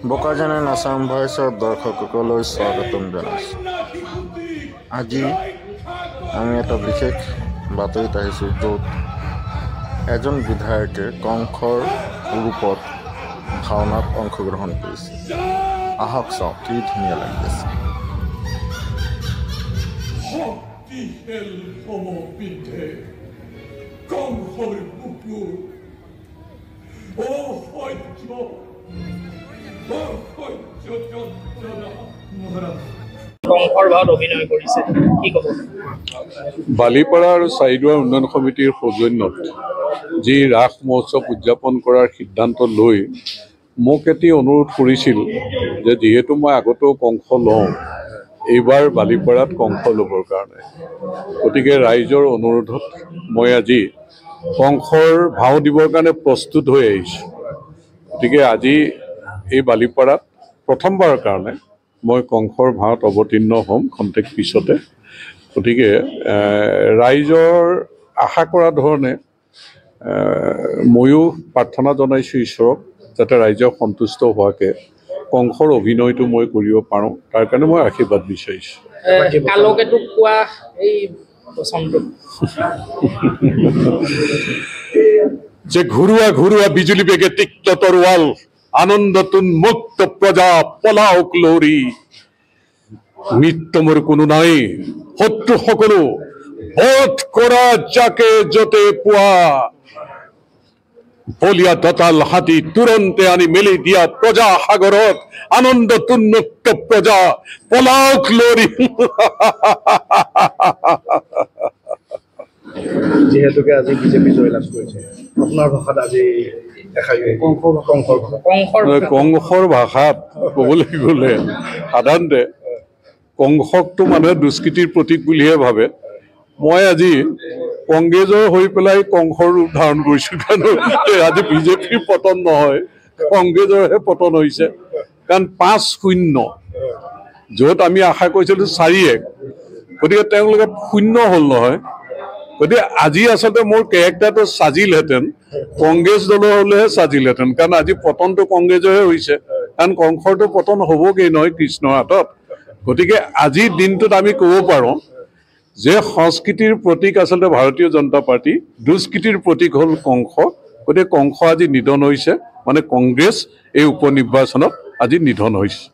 Bokajanan Assam Voice দৰ্শকসকললৈ স্বাগতম জনাইছো। আজি আমি এটা বিশেষ বাতৰিত আহিছো য'ত এজন বিধায়কে কংসৰ ৰূপত ভাওনাত অংশগ্ৰহণ কৰিছে। আহক চাওঁ কি ধুনীয়া লাগিছে। বালিপাৰা আৰু চাৰিদুৱাৰ উন্নয়ন সমিতিৰ সৌজন্যত যি ৰাস মহোৎসৱ উদযাপন কৰাৰ সিদ্ধান্ত লৈ মোক এটি অনুৰোধ কৰিছিল যে যিহেতু মই আগতেও কংস লওঁ, এইবাৰ বালিপাৰাত কংস ল'বৰ কাৰণে, গতিকে ৰাইজৰ অনুৰোধত মই আজি কংসৰ ভাও দিবৰ কাৰণে প্ৰস্তুত হৈ আহিছোঁ। গতিকে আজি এই বালিপাৰাত প্ৰথমবাৰৰ কাৰণে মই কংসৰ ভাওত অৱতীৰ্ণ হ'ম খন্তেক পিছতে। গতিকে ৰাইজৰ আশা কৰা ধৰণে ময়ো প্ৰাৰ্থনা জনাইছোঁ ঈশ্বৰক যাতে ৰাইজক সন্তুষ্ট হোৱাকৈ কংসৰ অভিনয়টো মই কৰিব পাৰোঁ, তাৰ কাৰণে মই আশীৰ্বাদ বিচাৰিছোঁ। যে ঘূৰুৱা ঘূৰুৱা বিজুলী বেগে তিক্ত তৰোৱাল, আনন্দতুন মুক্ত প্ৰজা পলাওক লৰি, মৃত্যু মোৰ কোনো নাই, শত্ৰু সকলো বধ কৰা যাকে যতে পোৱা, বলিয়া দতাল হাতী তুৰন্তে আনি মেলি দিয়া প্ৰজা সাগৰত, আনন্দতুন মুক্ত প্ৰজা পলাওক লৰি। যিহেতুকে আজি বিজেপি জয়লাভ কৰিছে, আপোনাৰ ভাষাত আজি কংসৰ ভাষাত ক'বলৈ গ'লে সাধাৰণতে কংসকটো মানুহে দুষ্কৃতিৰ প্ৰতীক বুলিহে ভাবে। মই আজি কংগ্ৰেছৰ হৈ পেলাই কংসৰ ৰূপ ধাৰণ কৰিছোঁ, কাৰণ আজি বিজেপিৰ পতন নহয়, কংগ্ৰেছৰহে পতন হৈছে। কাৰণ 5-0 য'ত আমি আশা কৰিছিলোঁ 4-1, গতিকে তেওঁলোকে 0 হ'ল নহয়। গতিকে আজি আচলতে মোৰ কেৰেক্টাৰটো চাজিলহেঁতেন, কংগ্ৰেছ দলৰ হ'লেহে চাজিলহেঁতেন, কাৰণ আজি পতনটো কংগ্ৰেছৰহে হৈছে, কাৰণ কংসৰটো পতন হ'বগৈ নহয় কৃষ্ণৰ হাতত। গতিকে আজিৰ দিনটোত আমি ক'ব পাৰোঁ যে সংস্কৃতিৰ প্ৰতীক আচলতে ভাৰতীয় জনতা পাৰ্টি, দুষ্কৃতিৰ প্ৰতীক হ'ল কংস। গতিকে কংস আজি নিধন হৈছে, মানে কংগ্ৰেছ এই উপ নিৰ্বাচনত আজি নিধন হৈছে।